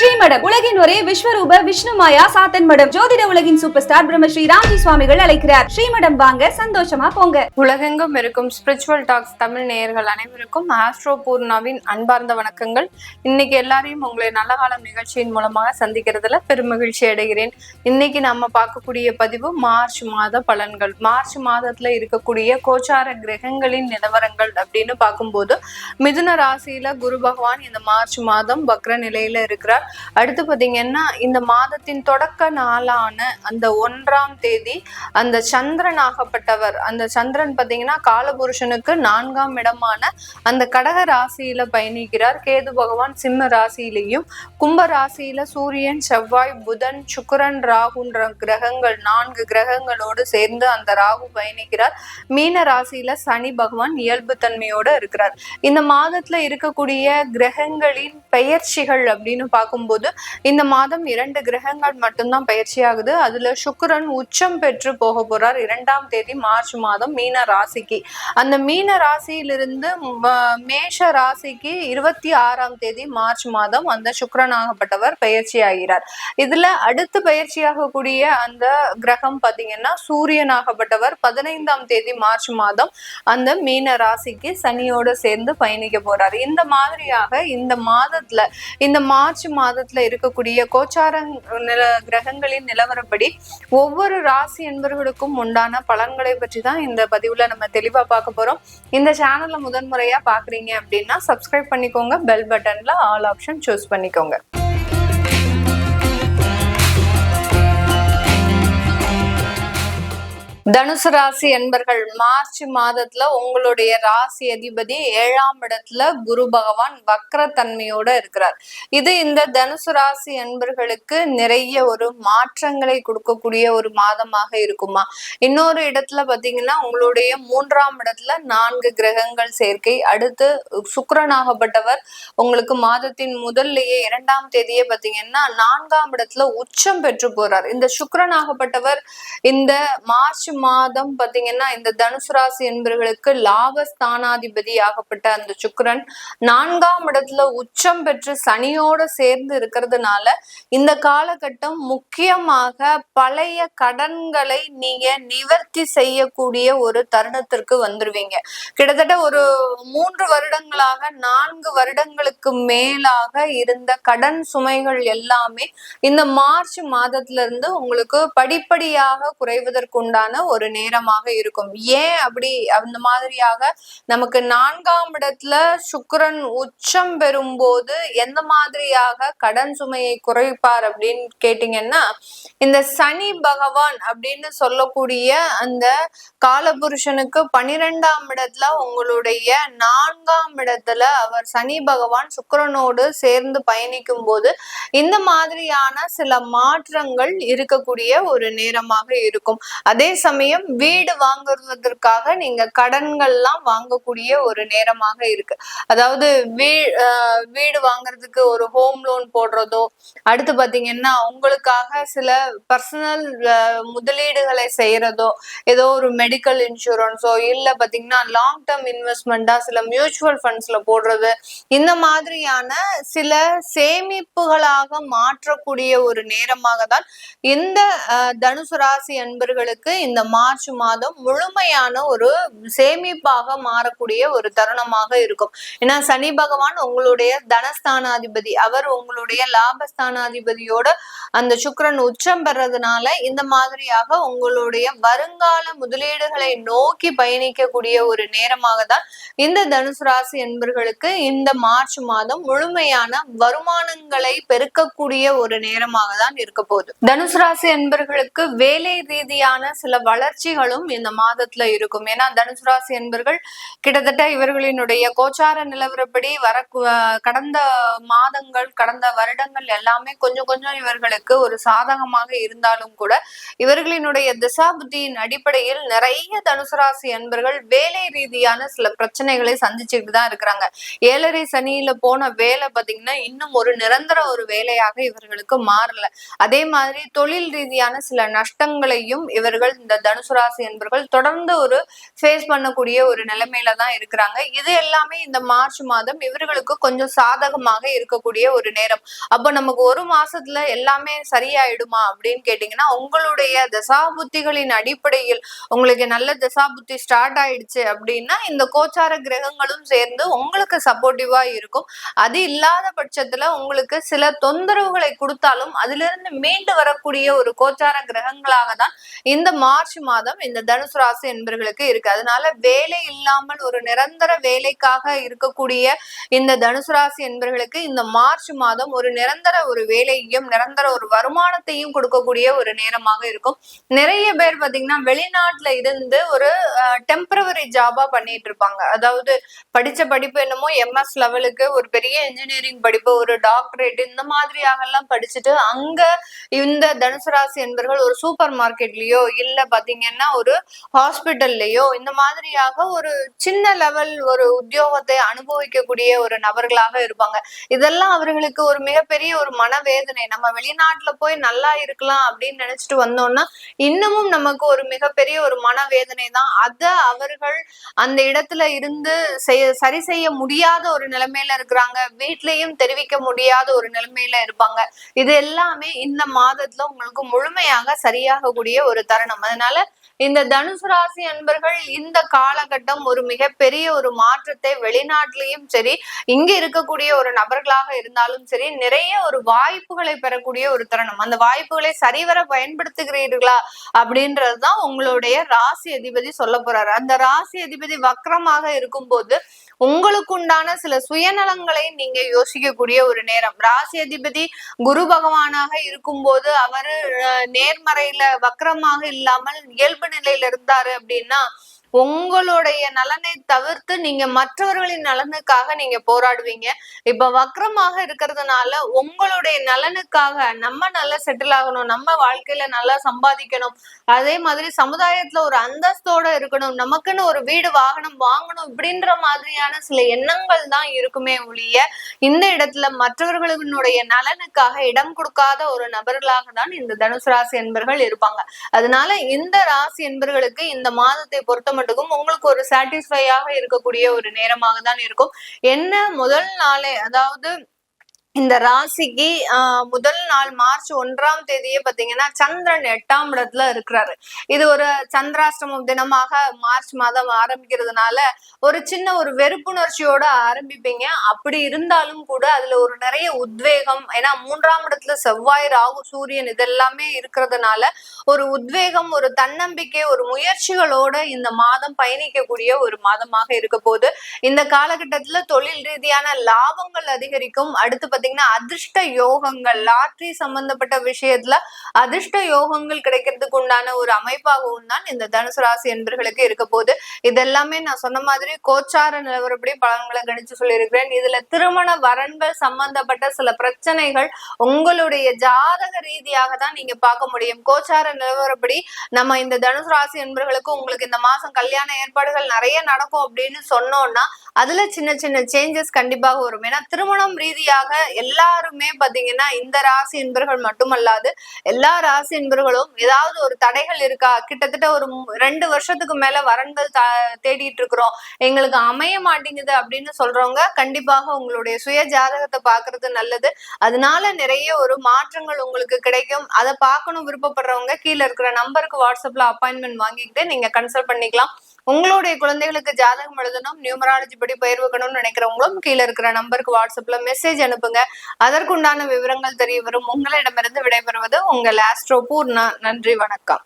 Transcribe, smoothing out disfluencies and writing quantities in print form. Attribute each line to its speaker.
Speaker 1: ஸ்ரீமடம் உலகின் ஒரே விஸ்வரூப விஷ்ணு மாயா சாத்தன் மடம். ஜோதிட உலகின் சூப்பர் ஸ்டார் பிரம்மஸ்ரீ ராம்ஜி சுவாமிகள் அழைக்கிறார். ஸ்ரீமடம் வாங்க, சந்தோஷமா போங்க.
Speaker 2: உலகெங்கும் இருக்கும் ஸ்பிரிச்சுவல் டாக்ஸ் தமிழ் நேயர்கள் அனைவருக்கும் ஆஸ்ட்ரோ பூர்ணாவின் அன்பார்ந்த வணக்கங்கள். இன்னைக்கு எல்லாரையும் உங்களை நல்ல காலம் நிகழ்ச்சியின் மூலமாக சந்திக்கிறதுல பெருமகிழ்ச்சி அடைகிறேன். இன்னைக்கு நம்ம பார்க்கக்கூடிய பதிவு மார்ச் மாத பலன்கள். மார்ச் மாதத்துல இருக்கக்கூடிய கோச்சார கிரகங்களின் நிலவரங்கள் அப்படின்னு பார்க்கும்போது மிதுன ராசியில குரு பகவான் இந்த மார்ச் மாதம் வக்ர நிலையில இருக்கிறார். அடுத்து பாத்தீங்கன்னா இந்த மாதத்தின் தொடக்க நாளான அந்த 1ஆம் தேதி அந்த சந்திரன் ஆகப்பட்டவர், அந்த சந்திரன் பாத்தீங்கன்னா காலபுருஷனுக்கு 4ஆம் இடமான அந்த கடக ராசியில பயணிக்கிறார். கேது பகவான் சிம்ம ராசியிலையும், கும்ப ராசியில சூரியன், செவ்வாய், புதன், சுக்கிரன், ராகுன்ற கிரகங்கள் 4 கிரகங்களோடு சேர்ந்து அந்த ராகு பயணிக்கிறார். மீன ராசியில சனி பகவான் இயல்பு தன்மையோட இருக்கிறார். இந்த மாதத்துல இருக்கக்கூடிய கிரகங்களின் பெயர்ச்சிகள் அப்படின்னு பார்க்கும்போது இந்த மாதம் 2 கிரகங்கள் மட்டும்தான் பயிற்சி ஆகுது. அதுல சுக்கிரன் உச்சம் பெற்று போக போறார் 2ஆம் தேதி மார்ச் மாதம் மீன ராசிக்கு. அந்த மீன ராசியிலிருந்து மேஷ ராசிக்கு 26ஆம் தேதி மார்ச் மாதம் அந்த சுக்கிரனாகப்பட்டவர் பயிற்சி ஆகிறார். இதுல அடுத்து பயிற்சியாகக்கூடிய அந்த கிரகம் பாத்தீங்கன்னா சூரியனாகப்பட்டவர் 15ஆம் தேதி மார்ச் மாதம் அந்த மீன ராசிக்கு சனியோடு சேர்ந்து பயணிக்க போறார். இந்த மாதிரியாக இந்த மாதத்துல, இந்த மார்ச் மாதத்துல இருக்கக்கூடிய கோச்சார கிரகங்களின் நிலவரப்படி ஒவ்வொரு ராசி என்பவர்களுக்கும் உண்டான பலன்களை பற்றி தான் இந்த பதிவுல நம்ம தெளிவா பார்க்க போறோம். இந்த சேனல்ல முதன்முறையா பாக்குறீங்க அப்படின்னா சப்ஸ்கிரைப் பண்ணிக்கோங்க, பெல் பட்டன்ல ஆல் ஆப்ஷன் சூஸ் பண்ணிக்கோங்க. தனுசு ராசி என்பர்கள் மார்ச் மாதத்துல உங்களுடைய ராசி அதிபதி 7ஆம் இடத்துல குரு பகவான் வக்ர தன்மையோட இருக்கிறார். இது இந்த தனுசு ராசி என்பர்களுக்கு நிறைய ஒரு மாற்றங்களை கொடுக்கக்கூடிய ஒரு மாதமாக இருக்குமா. இன்னொரு இடத்துல பாத்தீங்கன்னா உங்களுடைய 3ஆம் இடத்துல 4 கிரகங்கள் சேர்க்கை. அடுத்து சுக்கிரனாகப்பட்டவர் உங்களுக்கு மாதத்தின் முதல்லையே 2ஆம் தேதியே பாத்தீங்கன்னா 4ஆம் இடத்துல உச்சம் பெற்று போறார். இந்த சுக்கிரனாகப்பட்டவர் இந்த மார்ச் மாதம் பாத்தீங்கன்னா இந்த தனுசு ராசி என்பவர்களுக்கு லாபஸ்தானாதிபதி ஆகப்பட்ட அந்த சுக்கிரன் 4ஆம் இடத்துல உச்சம் பெற்று சனியோட சேர்ந்து இருக்கிறதுனால இந்த காலகட்டம் முக்கியமாக பழைய கடன்களை நீங்க நிவர்த்தி செய்யக்கூடிய ஒரு தருணத்திற்கு வந்துருவீங்க. கிட்டத்தட்ட ஒரு 3 வருடங்களாக 4 வருடங்களுக்கு மேலாக இருந்த கடன் சுமைகள் எல்லாமே இந்த மார்ச் மாதத்துல இருந்து உங்களுக்கு படிப்படியாக குறைவதற்குண்டான ஒரு நேரமாக இருக்கும். ஏன் அப்படி அந்த மாதிரியாக நமக்கு 4ஆம் இடத்துல சுக்கிரன் உச்சம் பெறும்போது எந்த மாதிரியாக கடன் சுமையை குறைப்பார் அப்படின்னு கேட்டீங்கன்னா, இந்த சனி பகவான் அப்படின்னு சொல்லக்கூடிய அந்த காலபுருஷனுக்கு 12ஆம் இடத்துல உங்களுடைய 4ஆம் இடத்துல அவர் சனி பகவான் சுக்கிரனோடு சேர்ந்து பயணிக்கும் போது இந்த மாதிரியான சில மாற்றங்கள் இருக்கக்கூடிய ஒரு நேரமாக இருக்கும். அதே சமயம் வீடு வாங்குவதற்காக நீங்க கடன்கள்லாம் வாங்கக்கூடிய ஒரு நேரமாக இருக்கு. அதாவது வீடு வாங்குறதுக்கு ஒரு ஹோம் லோன் போடுறதோ, அடுத்து பாத்தீங்கன்னா உங்களுக்காக சில பர்சனல் முதலீடுகளை செய்யறதோ, ஏதோ ஒரு மெடிக்கல் இன்சூரன்ஸோ இல்ல பாத்தீங்கன்னா லாங் டேர்ம் இன்வெஸ்ட்மெண்டா சில மியூச்சுவல் ஃபண்ட்ஸ்ல போடுறது, இந்த மாதிரியான சில சேமிப்புகளாக மாற்றக்கூடிய ஒரு நேரமாக தான் இந்த தனுசு ராசி அன்பர்களுக்கு இந்த மார்ச் மாதம் முழுமையான ஒரு சேமிப்பாக மாறக்கூடிய ஒரு தருணமாக இருக்கும். ஏன்னா சனி பகவான் உங்களுடைய தனஸ்தானாதிபதி, அவர் உங்களுடைய லாபஸ்தானாதிபதியோட அந்த சுக்கிரன் உச்சம் பெறதுனால இந்த மாதிரியாக உங்களுடைய வருங்கால முதலீடுகளை நோக்கி பயணிக்கக்கூடிய ஒரு நேரமாக தான் இந்த தனுசு ராசி என்பர்களுக்கு இந்த மார்ச் மாதம் முழுமையான வருமானங்களை பெருக்கக்கூடிய ஒரு நேரமாக தான் இருக்க போகுது. தனுசு ராசி என்பர்களுக்கு வேலை ரீதியான சில வளர்ச்சிகளும் இந்த மாதத்துல இருக்கும். ஏன்னா தனுசு ராசி என்பர்கள் கிட்டத்தட்ட இவர்களினுடைய கோச்சார நிலவரப்படி கடந்த மாதங்கள், கடந்த வருடங்கள் எல்லாமே கொஞ்சம் கொஞ்சம் இவர்களுக்கு ஒரு சாதகமாக இருந்தாலும் கூட இவர்களினுடைய திசாபுத்தியின் அடிப்படையில் நிறைய தனுசு ராசி என்பர்கள் வேலை ரீதியான சில பிரச்சனைகளை சந்திச்சுட்டு தான் இருக்கிறாங்க. 7.5 சனியில போன வேலை பாத்தீங்கன்னா இன்னும் ஒரு நிரந்தர ஒரு வேலையாக இவர்களுக்கு மாறல. அதே மாதிரி தொழில் ரீதியான சில நஷ்டங்களையும் இவர்கள் இந்த தனுசு ராசி என்பர்கள் தொடர்ந்து ஒரு ஃபேஸ் பண்ணக்கூடிய ஒரு நிலைமையில தான் இருக்கிறாங்க. இது எல்லாமே இந்த மார்ச் மாதம் இவர்களுக்கு கொஞ்சம் கொஞ்சம் சாதகமாக இருக்கக்கூடிய ஒரு நேரம். அப்ப நமக்கு ஒரு மாசத்துல எல்லாமே சரியாயிடுமா அப்படின்னு கேட்டீங்கன்னா, உங்களுடைய தசாபுத்திகளின் அடிப்படையில் உங்களுக்கு நல்ல தசாபுத்தி ஸ்டார்ட் ஆயிடுச்சு அப்படின்னா இந்த கோச்சார கிரகங்களும் சேர்ந்து உங்களுக்கு சப்போர்ட்டிவா இருக்கும். அது இல்லாத பட்சத்துல உங்களுக்கு சில தொந்தரவுகளை கொடுத்தாலும் அதுல இருந்து மீண்டு வரக்கூடிய ஒரு கோச்சார கிரகங்களாக தான் இந்த மார்ச் மாதம் இந்த தனுசு ராசி என்பவர்களுக்கு இருக்கு. அதனால வேலை இல்லாமல் ஒரு நிரந்தர வேலைக்காக இருக்கக்கூடிய இந்த தனுசு ராசி என்பவர்களுக்கு இந்த மார்ச் மாதம் ஒரு நிரந்தர ஒரு வேலையையும் நிரந்தர ஒரு வருமானத்தையும் கொடுக்கக்கூடிய ஒரு நேரமாக இருக்கும். நிறைய பேர் பாத்தீங்கன்னா வெளிநாட்டுல இருந்து ஒரு டெம்பரவரி ஜாபா பண்ணிட்டு இருப்பாங்க. அதாவது படிச்ச படிப்பு என்னமோ MS லெவலுக்கு ஒரு பெரிய இன்ஜினியரிங் படிப்பு, ஒரு டாக்டரேட் இந்த மாதிரியாக எல்லாம் படிச்சுட்டு அங்க இந்த தனுசு ராசி என்பவர்கள் ஒரு சூப்பர் மார்க்கெட்லயோ இல்ல பாத்தீங்கன்னா ஒரு ஹாஸ்பிட்டல்லையோ இந்த மாதிரியாக ஒரு சின்ன லெவல் ஒரு உத்தியோகத்தை அனுபவிக்கக்கூடிய ஒரு நபர்களாக இருப்பாங்க. இதெல்லாம் அவர்களுக்கு ஒரு மிகப்பெரிய ஒரு மனவேதனை. நம்ம வெளிநாட்டுல போய் நல்லா இருக்கலாம் அப்படின்னு நினைச்சிட்டு வந்தோம்னா இன்னமும் நமக்கு ஒரு மிகப்பெரிய ஒரு மனவேதனை தான். அத அவர்கள் அந்த இடத்துல இருந்து சரி செய்ய முடியாத ஒரு நிலைமையில இருக்கிறாங்க. வீட்லயும் தெரிவிக்க முடியாத ஒரு நிலைமையில இருப்பாங்க. இது எல்லாமே இந்த மாதத்துல உங்களுக்கு முழுமையாக சரியாகக்கூடிய ஒரு தருணம். அதனால இந்த தனுசு ராசி அன்பர்கள் இந்த காலகட்டம் ஒரு மிகப்பெரிய ஒரு மாற்றத்தை வெளிநாட்டிலையும் சரி இங்க இருக்கக்கூடிய ஒரு நபர்களாக இருந்தாலும் சரி நிறைய ஒரு வாய்ப்புகளை பெறக்கூடிய ஒரு தருணம். அந்த வாய்ப்புகளை சரிவர பயன்படுத்துகிறீர்களா அப்படின்றதுதான் உங்களுடைய ராசி அதிபதி சொல்ல போறாரு. அந்த ராசி அதிபதி வக்ரமாக இருக்கும் போது உங்களுக்கு உண்டான சில சுயநலங்களை நீங்க யோசிக்கக்கூடிய ஒரு நேரம். ராசி அதிபதி குரு பகவானாக இருக்கும் போது அவரு நேர்மறையில வக்ரமாக இல்லாமல் இயல்பு நிலையில இருந்தாரு அப்படின்னா உங்களுடைய நலனை தவிர்த்து நீங்க மற்றவர்களின் நலனுக்காக நீங்க போராடுவீங்க. இப்ப வக்ரமாக இருக்கிறதுனால உங்களுடைய நலனுக்காக நம்ம நல்லா செட்டில் ஆகணும், நம்ம வாழ்க்கையில நல்லா சம்பாதிக்கணும், அதே மாதிரி சமுதாயத்துல ஒரு அந்தஸ்தோட இருக்கணும், நமக்குன்னு ஒரு வீடு வாகனம் வாங்கணும் இப்படின்ற மாதிரியான சில எண்ணங்கள் தான் இருக்குமே ஒழிய இந்த இடத்துல மற்றவர்களுடைய நலனுக்காக இடம் கொடுக்காத ஒரு நபர்களாக தான் இந்த தனுசு ராசி என்பர்கள் இருப்பாங்க. அதனால இந்த ராசி என்பர்களுக்கு இந்த மாதத்தை பொறுத்த மட்டுக்கும் உங்களுக்கு ஒரு சாட்டிஸ்ஃபையாக இருக்கக்கூடிய ஒரு நேரமாக தான் இருக்கும். என்ன முதல் நாளே அதாவது இந்த ராசிக்கு முதல் நாள் மார்ச் 1ஆம் தேதியே பாத்தீங்கன்னா சந்திரன் 8ஆம் இடத்துல இருக்கிறாரு. இது ஒரு சந்திராஷ்டமம் தினமாக மார்ச் மாதம் ஆரம்பிக்கிறதுனால ஒரு சின்ன ஒரு வெறுப்புணர்ச்சியோட ஆரம்பிப்பீங்க. அப்படி இருந்தாலும் கூட அதுல ஒரு நிறைய உத்வேகம், ஏன்னா 3ஆம் இடத்துல செவ்வாய் ராகு சூரியன் இதெல்லாமே இருக்கிறதுனால ஒரு உத்வேகம், ஒரு தன்னம்பிக்கை, ஒரு முயற்சிகளோட இந்த மாதம் பயணிக்கக்கூடிய ஒரு மாதமாக இருக்க போது. இந்த காலகட்டத்துல தொழில் ரீதியான லாபங்கள் அதிகரிக்கும். அடுத்து பாத்தீங்கன்னா அதிர்ஷ்ட யோகங்கள், லாட்டரி சம்பந்தப்பட்ட விஷயத்துல அதிர்ஷ்ட யோகங்கள் கிடைக்கிறதுக்கு உண்டான ஒரு அமைப்பாகவும் தான் இந்த தனுசு ராசி என்பர்களுக்கு இருக்க போது. இதெல்லாமே நான் சொன்ன மாதிரி கோச்சார நிலவரப்படி பலன்களை கணிச்சு சொல்லியிருக்கிறேன். இதுல திருமண வரன்கள் சம்பந்தப்பட்ட சில பிரச்சனைகள் உங்களுடைய ஜாதக ரீதியாக தான் நீங்க பார்க்க முடியும். கோச்சார நிலவரப்படி நம்ம இந்த தனுசு ராசி என்பர்களுக்கு உங்களுக்கு இந்த மாசம் கல்யாண ஏற்பாடுகள் நிறைய நடக்கும் அப்படின்னு சொன்னோம்னா அதுல சின்ன சின்ன சேஞ்சஸ் கண்டிப்பாக வரும். ஏன்னா திருமணம் ரீதியாக எல்லாருமே பாத்தீங்கன்னா இந்த ராசி என்பர்கள் மட்டுமல்லாது எல்லா ராசி என்பர்களும் ஏதாவது ஒரு தடைகள் இருக்கா, கிட்டத்தட்ட ஒரு 2 வருஷத்துக்கு மேல வரன்கள் தேடிட்டு இருக்கிறோம், எங்களுக்கு அமைய மாட்டேங்குது அப்படின்னு சொல்றவங்க கண்டிப்பாக உங்களுடைய சுய ஜாதகத்தை பாக்குறது நல்லது. அதனால நிறைய ஒரு மாற்றங்கள் உங்களுக்கு கிடைக்கும். அதை பார்க்கணும் விருப்பப்படுறவங்க கீழே இருக்கிற நம்பருக்கு வாட்ஸ்அப்ல அப்பாயின்மெண்ட் வாங்கிக்கிட்டு நீங்க கன்சல்ட் பண்ணிக்கலாம். உங்களுடைய குழந்தைகளுக்கு ஜாதகம் எழுதணும், நியூமராலஜி படி பயிர் வைக்கணும்னு நினைக்கிறவங்களும் கீழே இருக்கிற நம்பருக்கு வாட்ஸ்அப்ல மெசேஜ் அனுப்புங்க. அதற்குண்டான விவரங்கள் தெரிய வரும். உங்களிடமிருந்து விடைபெறுவது உங்கள் ஆஸ்ட்ரோ பூர்ணா. நன்றி, வணக்கம்.